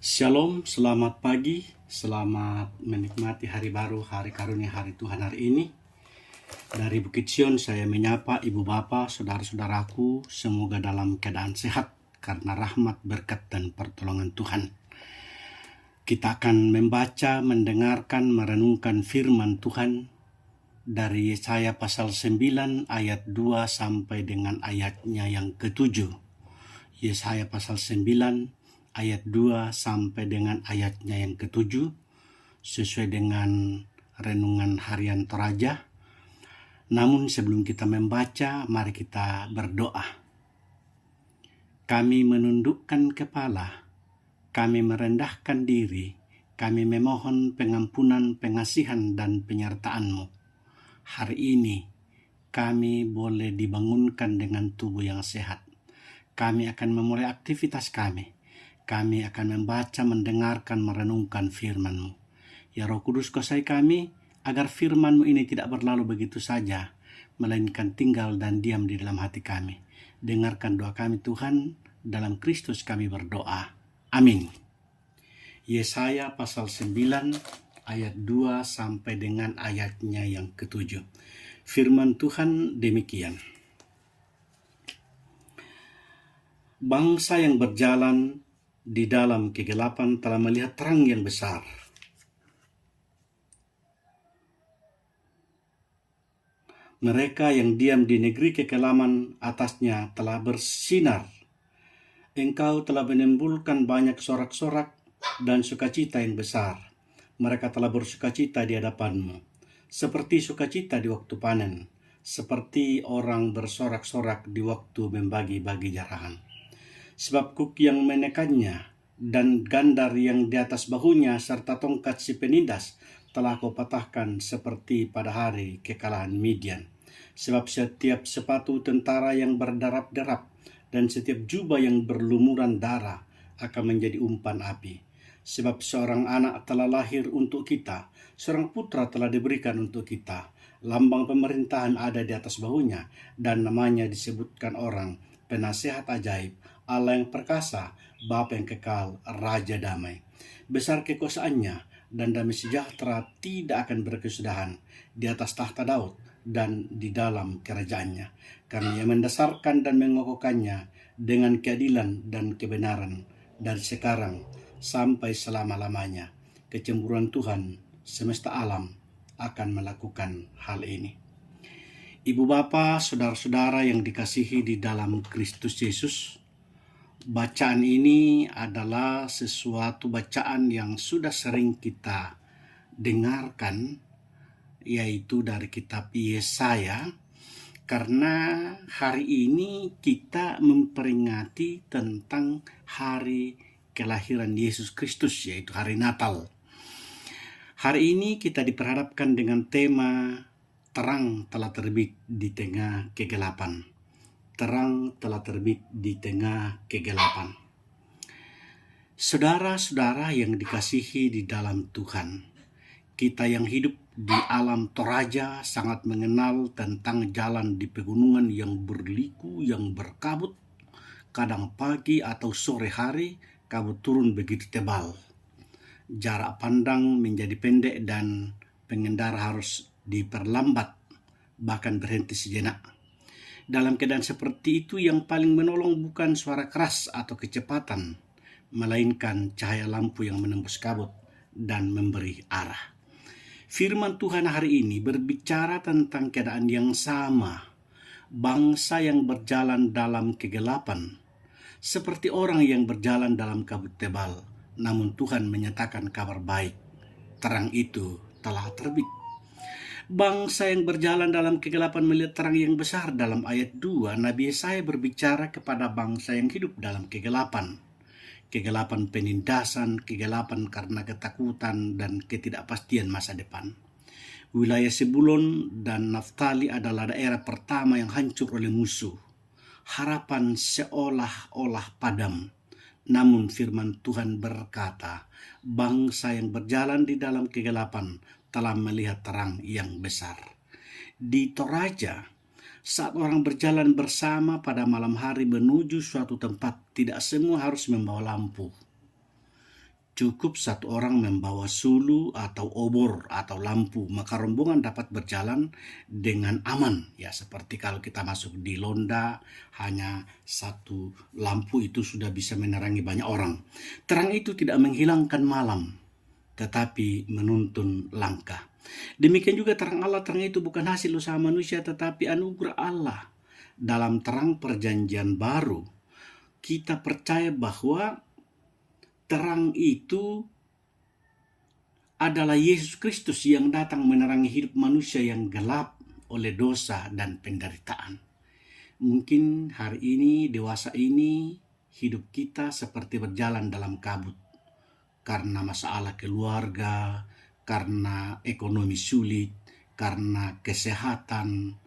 Shalom, selamat pagi, selamat menikmati hari baru, hari karunia hari Tuhan hari ini. Dari Bukit Sion saya menyapa ibu bapa, saudara-saudaraku, semoga dalam keadaan sehat karena rahmat, berkat, dan pertolongan Tuhan. Kita akan membaca, mendengarkan, merenungkan firman Tuhan dari Yesaya pasal 9 ayat 2 sampai dengan ayatnya yang ke-7. Yesaya pasal 9 ayat 2 sampai dengan ayatnya yang ke-7 sesuai dengan renungan harian Toraja. Namun sebelum kita membaca, mari kita berdoa. Kami menundukkan kepala, kami merendahkan diri, kami memohon pengampunan, pengasihan, dan penyertaan-Mu. Hari ini kami boleh dibangunkan dengan tubuh yang sehat. Kami akan memulai aktivitas kami. Kami akan membaca, mendengarkan, merenungkan firman-Mu. Ya Roh Kudus, kuasai kami agar firman-Mu ini tidak berlalu begitu saja, melainkan tinggal dan diam di dalam hati kami. Dengarkan doa kami Tuhan, dalam Kristus kami berdoa. Amin. Yesaya pasal 9 ayat 2 sampai dengan ayatnya yang ke-7. Firman Tuhan demikian. Bangsa yang berjalan di dalam kegelapan telah melihat terang yang besar. Mereka yang diam di negeri kekelaman atasnya telah bersinar. Engkau telah menimbulkan banyak sorak-sorak dan sukacita yang besar. Mereka telah bersukacita di hadapan-Mu, seperti sukacita di waktu panen, seperti orang bersorak-sorak di waktu membagi-bagi jarahan. Sebab kuk yang menekannya dan gandar yang di atas bahunya serta tongkat si penindas telah Kau patahkan seperti pada hari kekalahan Midian. Sebab setiap sepatu tentara yang berderap-derap dan setiap jubah yang berlumuran darah akan menjadi umpan api. Sebab seorang anak telah lahir untuk kita, seorang putra telah diberikan untuk kita. Lambang pemerintahan ada di atas bahunya, dan namanya disebutkan orang Penasehat Ajaib, Allah yang perkasa, Bapa yang kekal, Raja damai. Besar kekuasaannya dan damai sejahtera tidak akan berkesudahan di atas tahta Daud dan di dalam kerajaannya. Karena Ia mendasarkan dan mengokohkannya dengan keadilan dan kebenaran dari sekarang sampai selama-lamanya. Kecemburuan Tuhan semesta alam akan melakukan hal ini. Ibu bapa, saudara-saudara yang dikasihi di dalam Kristus Yesus, bacaan ini adalah sesuatu bacaan yang sudah sering kita dengarkan, yaitu dari kitab Yesaya, karena hari ini kita memperingati tentang hari kelahiran Yesus Kristus, yaitu hari Natal. Hari ini kita diperhadapkan dengan tema terang telah terbit di tengah kegelapan. Terang telah terbit di tengah kegelapan. Saudara-saudara yang dikasihi di dalam Tuhan, kita yang hidup di alam Toraja sangat mengenal tentang jalan di pegunungan yang berliku, yang berkabut. Kadang pagi atau sore hari, kabut turun begitu tebal. Jarak pandang menjadi pendek dan pengendara harus diperlambat, bahkan berhenti sejenak. Dalam keadaan seperti itu, yang paling menolong bukan suara keras atau kecepatan, melainkan cahaya lampu yang menembus kabut dan memberi arah. Firman Tuhan hari ini berbicara tentang keadaan yang sama, bangsa yang berjalan dalam kegelapan, seperti orang yang berjalan dalam kabut tebal. Namun Tuhan menyatakan kabar baik, terang itu telah terbit. Bangsa yang berjalan dalam kegelapan melihat terang yang besar. Dalam ayat 2, Nabi Yesaya berbicara kepada bangsa yang hidup dalam kegelapan. Kegelapan penindasan, kegelapan karena ketakutan dan ketidakpastian masa depan. Wilayah Sebulon dan Naftali adalah daerah pertama yang hancur oleh musuh. Harapan seolah-olah padam. Namun firman Tuhan berkata, bangsa yang berjalan di dalam kegelapan telah melihat terang yang besar. Di Toraja, saat orang berjalan bersama pada malam hari menuju suatu tempat, tidak semua harus membawa lampu. Cukup satu orang membawa sulu atau obor atau lampu, maka rombongan dapat berjalan dengan aman. Ya, seperti kalau kita masuk di Londa, hanya satu lampu itu sudah bisa menerangi banyak orang. Terang itu tidak menghilangkan malam, tetapi menuntun langkah. Demikian juga terang Allah, terang itu bukan hasil usaha manusia, tetapi anugerah Allah. Dalam terang perjanjian baru, kita percaya bahwa terang itu adalah Yesus Kristus yang datang menerangi hidup manusia yang gelap oleh dosa dan penderitaan. Mungkin hari ini, dewasa ini, hidup kita seperti berjalan dalam kabut. Karena masalah keluarga, karena ekonomi sulit, karena kesehatan,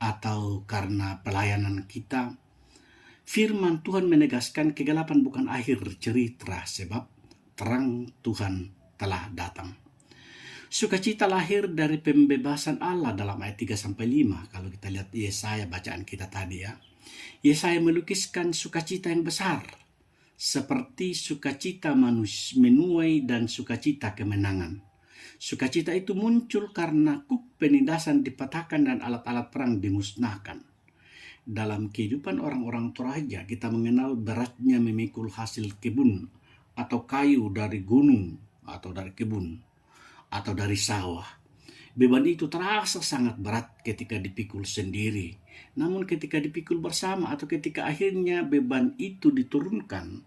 atau karena pelayanan kita. Firman Tuhan menegaskan kegelapan bukan akhir cerita, sebab terang Tuhan telah datang. Sukacita lahir dari pembebasan Allah dalam ayat 3-5. Kalau kita lihat Yesaya bacaan kita tadi ya. Yesaya melukiskan sukacita yang besar, seperti sukacita menuai dan sukacita kemenangan. Sukacita itu muncul karena kuk penindasan dipatahkan dan alat-alat perang dimusnahkan. Dalam kehidupan orang-orang Toraja, kita mengenal beratnya memikul hasil kebun atau kayu dari gunung atau dari kebun atau dari sawah. Beban itu terasa sangat berat ketika dipikul sendiri. Namun ketika dipikul bersama atau ketika akhirnya beban itu diturunkan,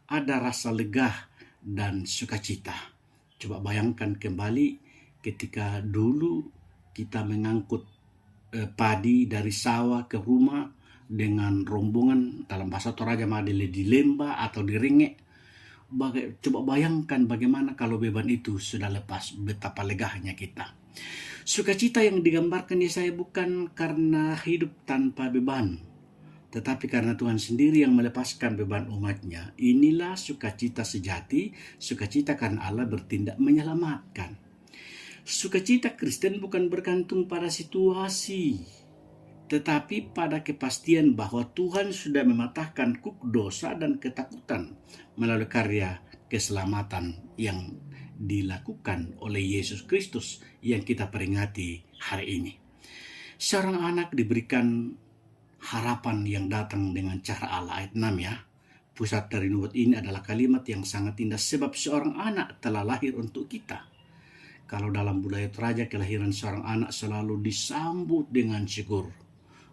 ada rasa lega dan sukacita. Coba bayangkan kembali ketika dulu kita mengangkut padi dari sawah ke rumah dengan rombongan, dalam bahasa Toraja madele di lembah atau di ringe. Coba bayangkan bagaimana kalau beban itu sudah lepas, betapa legahnya kita. Sukacita yang digambarkan Yesaya bukan karena hidup tanpa beban, tetapi karena Tuhan sendiri yang melepaskan beban umatnya. Inilah sukacita sejati, sukacita karena Allah bertindak menyelamatkan. Sukacita Kristen bukan bergantung pada situasi, tetapi pada kepastian bahwa Tuhan sudah mematahkan kuk dosa dan ketakutan melalui karya keselamatan yang dilakukan oleh Yesus Kristus yang kita peringati hari ini. Seorang anak diberikan harapan yang datang dengan cara Allah, ayat 6 ya. Pusat dari nubuat ini adalah kalimat yang sangat indah, sebab seorang anak telah lahir untuk kita. Kalau dalam budaya Toraja, kelahiran seorang anak selalu disambut dengan syukur.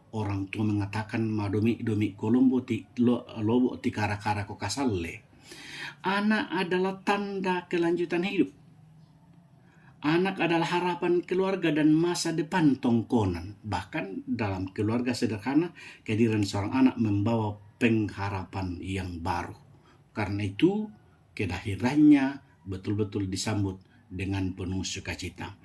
Orang tua mengatakan madomi kolombo ti lobo ti kara-kara ko kasalle. Anak adalah tanda kelanjutan hidup. Anak adalah harapan keluarga dan masa depan tongkonan. Bahkan dalam keluarga sederhana, kehadiran seorang anak membawa pengharapan yang baru. Karena itu, kelahirannya betul-betul disambut dengan penuh sukacita.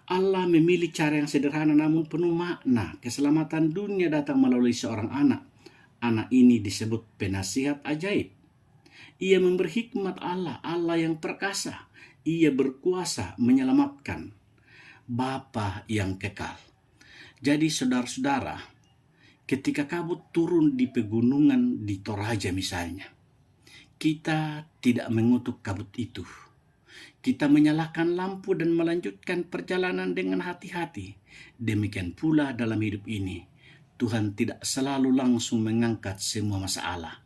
Allah memilih cara yang sederhana namun penuh makna. Keselamatan dunia datang melalui seorang anak. Anak ini disebut penasihat ajaib. Ia memberi hikmat Allah, Allah yang perkasa. Ia berkuasa menyelamatkan, Bapa yang kekal. Jadi saudara-saudara, ketika kabut turun di pegunungan di Toraja misalnya, kita tidak mengutuk kabut itu. Kita menyalakan lampu dan melanjutkan perjalanan dengan hati-hati. Demikian pula dalam hidup ini, Tuhan tidak selalu langsung mengangkat semua masalah,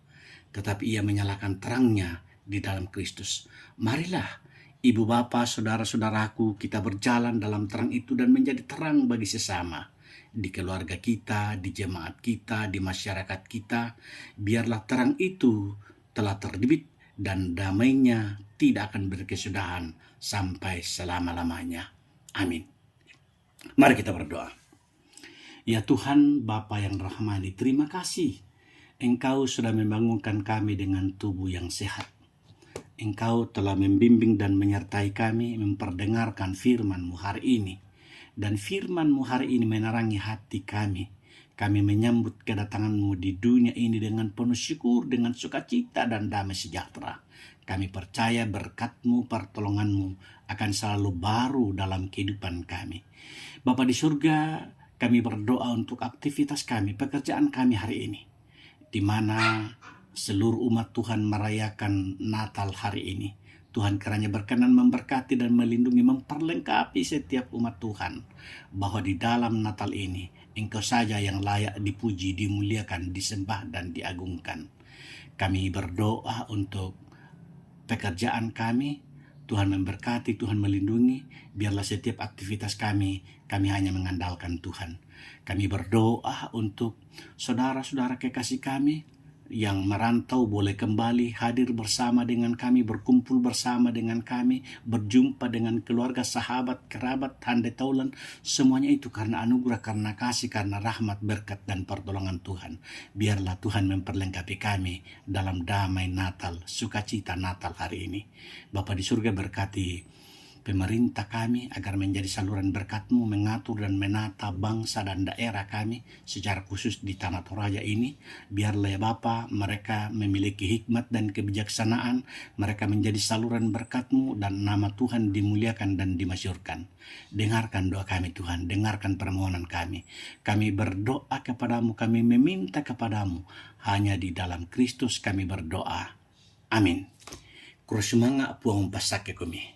tetapi Ia menyalakan terangnya di dalam Kristus. Marilah, ibu bapa, saudara-saudaraku, kita berjalan dalam terang itu dan menjadi terang bagi sesama. Di keluarga kita, di jemaat kita, di masyarakat kita, biarlah terang itu telah terbit dan damainya tidak akan berkesudahan sampai selama-lamanya. Amin. Mari kita berdoa. Ya Tuhan, Bapa yang rahmani, terima kasih. Engkau sudah membangunkan kami dengan tubuh yang sehat. Engkau telah membimbing dan menyertai kami memperdengarkan firman-Mu hari ini. Dan firman-Mu hari ini menerangi hati kami. Kami menyambut kedatangan-Mu di dunia ini dengan penuh syukur, dengan sukacita dan damai sejahtera. Kami percaya berkat-Mu, pertolongan-Mu akan selalu baru dalam kehidupan kami. Bapa di surga, kami berdoa untuk aktivitas kami, pekerjaan kami hari ini, di mana seluruh umat Tuhan merayakan Natal hari ini. Tuhan kiranya berkenan memberkati dan melindungi, memperlengkapi setiap umat Tuhan, bahwa di dalam Natal ini Engkau saja yang layak dipuji, dimuliakan, disembah, dan diagungkan. Kami berdoa untuk pekerjaan kami, Tuhan memberkati, Tuhan melindungi, biarlah setiap aktivitas kami hanya mengandalkan Tuhan. Kami berdoa untuk saudara-saudara kekasih kami yang merantau boleh kembali hadir bersama dengan kami, berkumpul bersama dengan kami, berjumpa dengan keluarga, sahabat, kerabat, handai taulan. Semuanya itu karena anugerah, karena kasih, karena rahmat, berkat, dan pertolongan Tuhan. Biarlah Tuhan memperlengkapi kami dalam damai Natal, sukacita Natal hari ini. Bapa di surga, berkati pemerintah kami agar menjadi saluran berkat-Mu, mengatur dan menata bangsa dan daerah kami, secara khusus di Tanah Toraja ini. Biarlah ya Bapa, mereka memiliki hikmat dan kebijaksanaan, mereka menjadi saluran berkat-Mu, dan nama Tuhan dimuliakan dan dimasyurkan. Dengarkan doa kami Tuhan, dengarkan permohonan kami. Kami berdoa kepadamu, kami meminta kepadamu, hanya di dalam Kristus kami berdoa. Amin. Kurusumanga puang pasake kami.